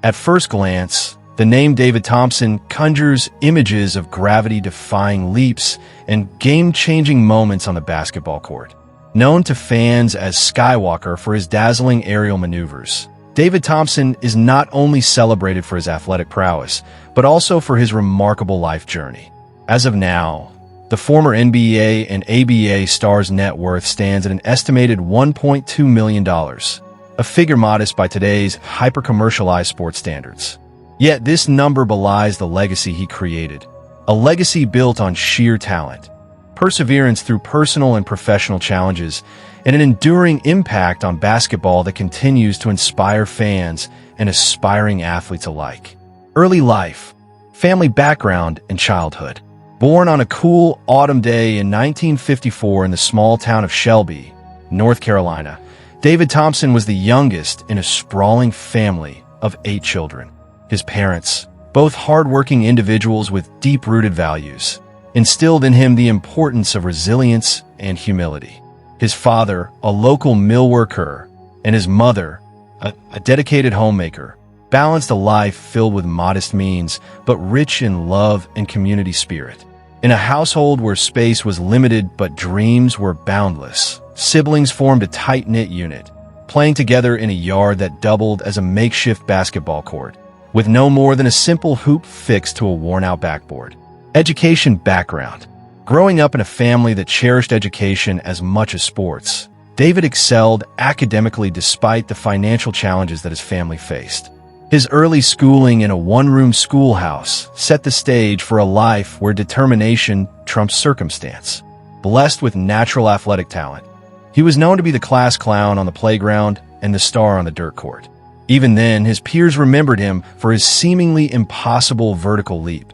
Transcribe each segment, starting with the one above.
At first glance, the name David Thompson conjures images of gravity-defying leaps and game-changing moments on the basketball court. Known to fans as Skywalker for his dazzling aerial maneuvers, David Thompson is not only celebrated for his athletic prowess, but also for his remarkable life journey. As of now, the former NBA and ABA star's net worth stands at an estimated $1.2 million, a figure modest by today's hyper-commercialized sports standards. Yet this number belies the legacy he created, a legacy built on sheer talent, perseverance through personal and professional challenges, and an enduring impact on basketball that continues to inspire fans and aspiring athletes alike. Early life, family background, and childhood. Born on a cool autumn day in 1954 in the small town of Shelby, North Carolina, David Thompson was the youngest in a sprawling family of 8 children. His parents, both hardworking individuals with deep-rooted values, instilled in him the importance of resilience and humility. His father, a local millworker, and his mother, a dedicated homemaker, balanced a life filled with modest means, but rich in love and community spirit. In a household where space was limited but dreams were boundless, siblings formed a tight-knit unit, playing together in a yard that doubled as a makeshift basketball court, with no more than a simple hoop fixed to a worn-out backboard. Education background. Growing up in a family that cherished education as much as sports, David excelled academically despite the financial challenges that his family faced. His early schooling in a one-room schoolhouse set the stage for a life where determination trumps circumstance. Blessed with natural athletic talent, he was known to be the class clown on the playground and the star on the dirt court. Even then, his peers remembered him for his seemingly impossible vertical leap,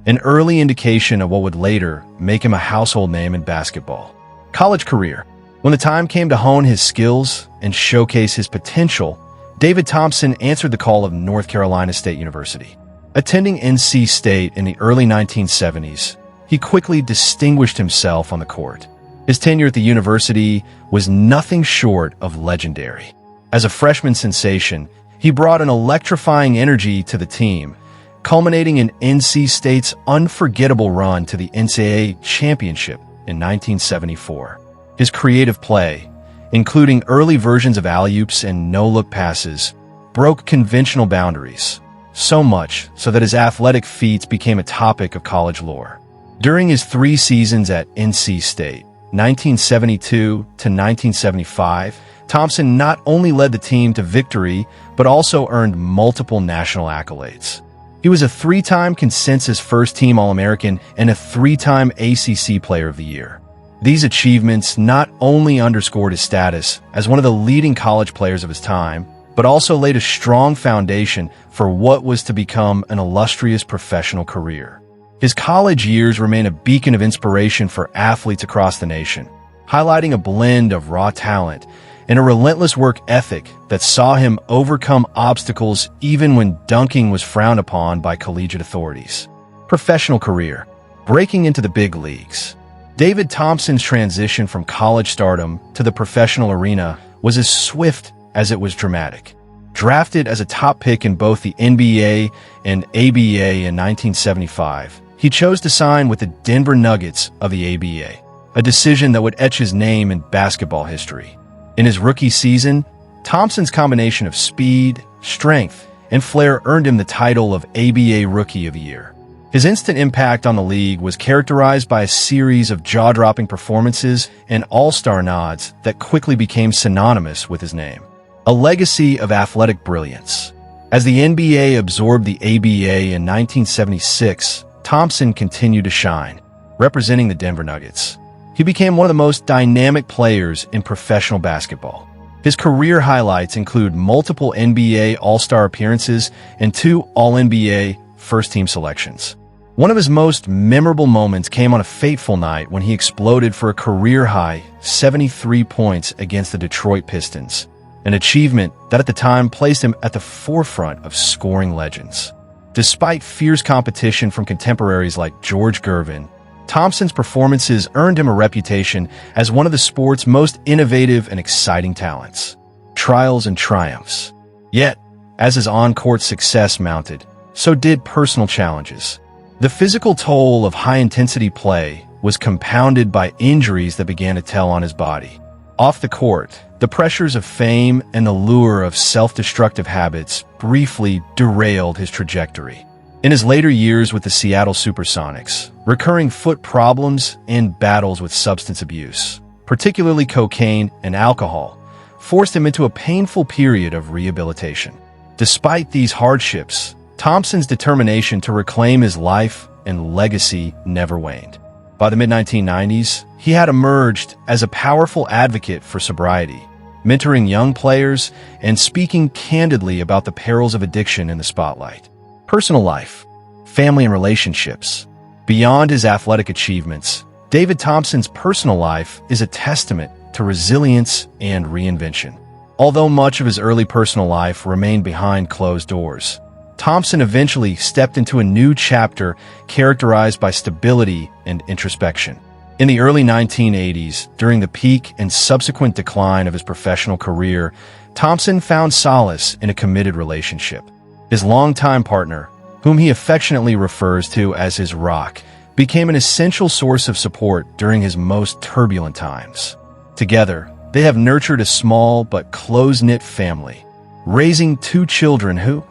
an early indication of what would later make him a household name in basketball. College career. When the time came to hone his skills and showcase his potential, David Thompson answered the call of North Carolina State University. Attending NC State in the early 1970s, he quickly distinguished himself on the court. His tenure at the university was nothing short of legendary. As a freshman sensation, he brought an electrifying energy to the team, culminating in NC State's unforgettable run to the NCAA championship in 1974. His creative play, including early versions of alley-oops and no-look passes, broke conventional boundaries, so much so that his athletic feats became a topic of college lore. During his 3 seasons at NC State, 1972 to 1975, Thompson not only led the team to victory, but also earned multiple national accolades. He was a 3-time consensus first-team All-American and a 3-time ACC Player of the Year. These achievements not only underscored his status as one of the leading college players of his time, but also laid a strong foundation for what was to become an illustrious professional career. His college years remain a beacon of inspiration for athletes across the nation, highlighting a blend of raw talent and a relentless work ethic that saw him overcome obstacles even when dunking was frowned upon by collegiate authorities. Professional career. Breaking into the big leagues. David Thompson's transition from college stardom to the professional arena was as swift as it was dramatic. Drafted as a top pick in both the NBA and ABA in 1975, he chose to sign with the Denver Nuggets of the ABA, a decision that would etch his name in basketball history. In his rookie season, Thompson's combination of speed, strength, and flair earned him the title of ABA Rookie of the Year. His instant impact on the league was characterized by a series of jaw-dropping performances and all-star nods that quickly became synonymous with his name. A legacy of athletic brilliance. As the NBA absorbed the ABA in 1976, Thompson continued to shine, representing the Denver Nuggets. He became one of the most dynamic players in professional basketball. His career highlights include multiple NBA All-Star appearances and 2 All-NBA first-team selections. One of his most memorable moments came on a fateful night when he exploded for a career-high 73 points against the Detroit Pistons, an achievement that at the time placed him at the forefront of scoring legends. Despite fierce competition from contemporaries like George Gervin, Thompson's performances earned him a reputation as one of the sport's most innovative and exciting talents. Trials and triumphs. Yet, As his on-court success mounted, so did personal challenges. The physical toll of high-intensity play was compounded by injuries that began to tell on his body. Off the court, the pressures of fame and the lure of self-destructive habits briefly derailed his trajectory. In his later years with the Seattle Supersonics, recurring foot problems and battles with substance abuse, particularly cocaine and alcohol, forced him into a painful period of rehabilitation. Despite these hardships, Thompson's determination to reclaim his life and legacy never waned. By the mid-1990s, he had emerged as a powerful advocate for sobriety, mentoring young players and speaking candidly about the perils of addiction in the spotlight. Personal life, family and relationships. Beyond his athletic achievements, David Thompson's personal life is a testament to resilience and reinvention. Although much of his early personal life remained behind closed doors, Thompson eventually stepped into a new chapter characterized by stability and introspection. In the early 1980s, during the peak and subsequent decline of his professional career, Thompson found solace in a committed relationship. His longtime partner, whom he affectionately refers to as his rock, became an essential source of support during his most turbulent times. Together, they have nurtured a small but close-knit family, raising two children who,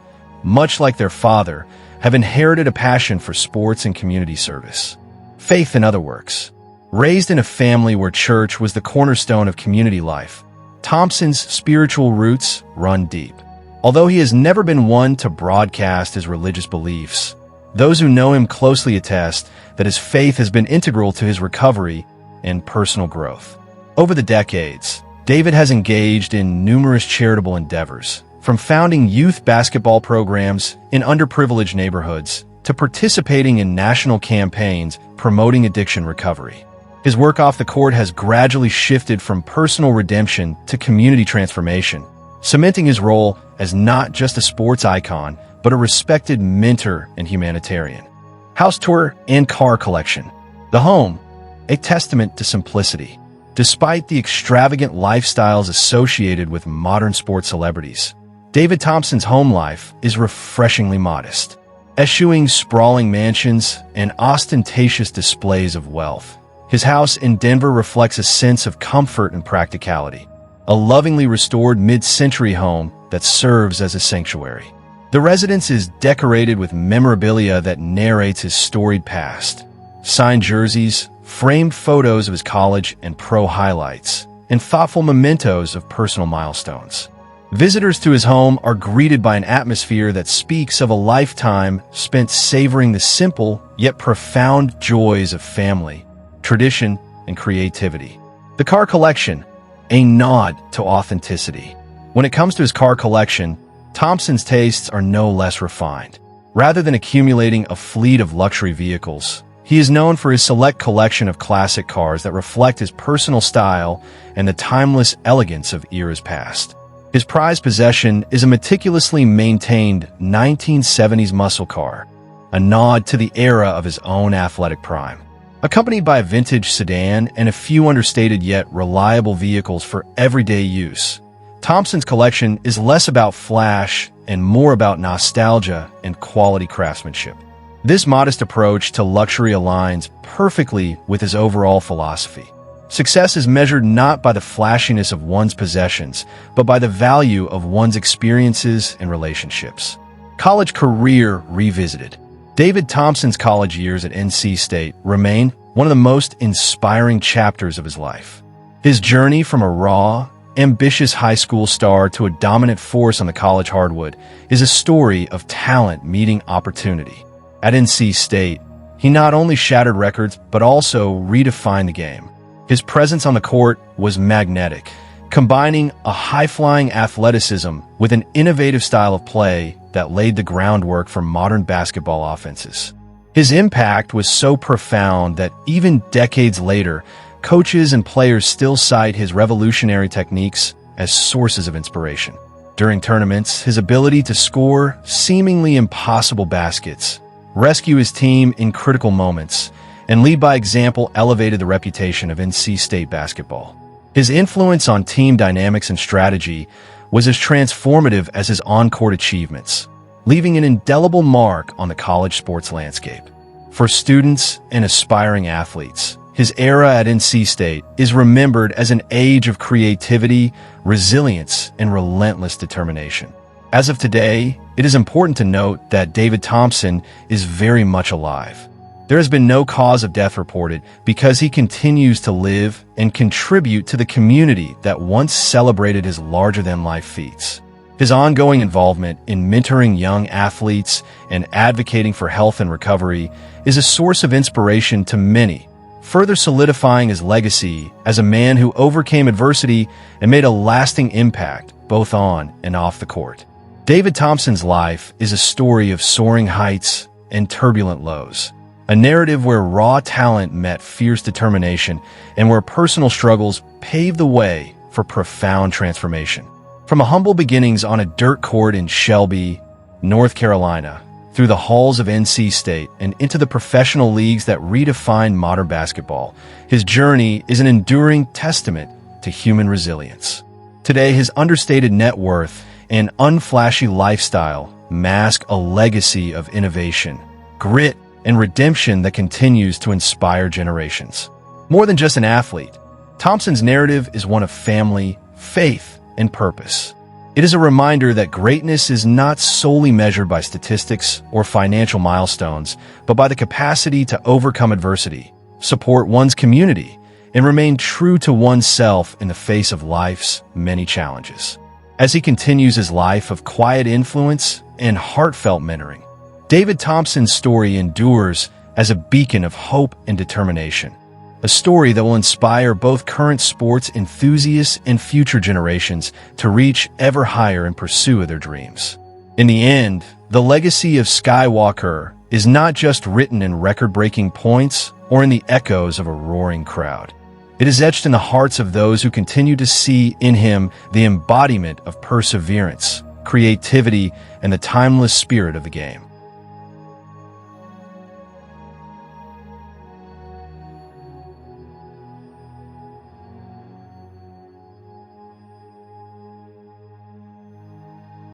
much like their father, have inherited a passion for sports and community service. Faith in other works. Raised in a family where church was the cornerstone of community life, Thompson's spiritual roots run deep. Although he has never been one to broadcast his religious beliefs, those who know him closely attest that his faith has been integral to his recovery and personal growth. Over the decades, David has engaged in numerous charitable endeavors, from founding youth basketball programs in underprivileged neighborhoods to participating in national campaigns promoting addiction recovery. His work off the court has gradually shifted from personal redemption to community transformation, cementing his role as not just a sports icon, but a respected mentor and humanitarian. House tour and car collection. The home, a testament to simplicity. Despite the extravagant lifestyles associated with modern sports celebrities, David Thompson's home life is refreshingly modest, eschewing sprawling mansions and ostentatious displays of wealth. His house in Denver reflects a sense of comfort and practicality, a lovingly restored mid-century home that serves as a sanctuary. The residence is decorated with memorabilia that narrates his storied past, signed jerseys, framed photos of his college and pro highlights, and thoughtful mementos of personal milestones. Visitors to his home are greeted by an atmosphere that speaks of a lifetime spent savoring the simple yet profound joys of family, tradition, and creativity. The car collection, a nod to authenticity. When it comes to his car collection, Thompson's tastes are no less refined. Rather than accumulating a fleet of luxury vehicles, he is known for his select collection of classic cars that reflect his personal style and the timeless elegance of eras past. His prized possession is a meticulously maintained 1970s muscle car, a nod to the era of his own athletic prime. Accompanied by a vintage sedan and a few understated yet reliable vehicles for everyday use, Thompson's collection is less about flash and more about nostalgia and quality craftsmanship. This modest approach to luxury aligns perfectly with his overall philosophy. Success is measured not by the flashiness of one's possessions, but by the value of one's experiences and relationships. College career revisited. David Thompson's college years at NC State remain one of the most inspiring chapters of his life. His journey from a raw, ambitious high school star to a dominant force on the college hardwood is a story of talent meeting opportunity. At NC State, he not only shattered records, but also redefined the game. His presence on the court was magnetic, combining a high-flying athleticism with an innovative style of play that laid the groundwork for modern basketball offenses. His impact was so profound that even decades later, coaches and players still cite his revolutionary techniques as sources of inspiration. During tournaments, his ability to score seemingly impossible baskets, rescue his team in critical moments, and lead by example elevated the reputation of NC State basketball. His influence on team dynamics and strategy was as transformative as his on-court achievements, leaving an indelible mark on the college sports landscape. For students and aspiring athletes, his era at NC State is remembered as an age of creativity, resilience, and relentless determination. As of today, it is important to note that David Thompson is very much alive. There has been no cause of death reported because he continues to live and contribute to the community that once celebrated his larger-than-life feats. His ongoing involvement in mentoring young athletes and advocating for health and recovery is a source of inspiration to many, further solidifying his legacy as a man who overcame adversity and made a lasting impact both on and off the court. David Thompson's life is a story of soaring heights and turbulent lows, a narrative where raw talent met fierce determination and where personal struggles paved the way for profound transformation. From humble beginnings on a dirt court in Shelby, North Carolina, through the halls of NC State and into the professional leagues that redefined modern basketball, his journey is an enduring testament to human resilience. Today, his understated net worth and unflashy lifestyle mask a legacy of innovation, grit, and redemption that continues to inspire generations. More than just an athlete, Thompson's narrative is one of family, faith, and purpose. It is a reminder that greatness is not solely measured by statistics or financial milestones, but by the capacity to overcome adversity, support one's community, and remain true to oneself in the face of life's many challenges. As he continues his life of quiet influence and heartfelt mentoring, David Thompson's story endures as a beacon of hope and determination. A story that will inspire both current sports enthusiasts and future generations to reach ever higher in pursuit of their dreams. In the end, the legacy of Skywalker is not just written in record-breaking points or in the echoes of a roaring crowd. It is etched in the hearts of those who continue to see in him the embodiment of perseverance, creativity, and the timeless spirit of the game.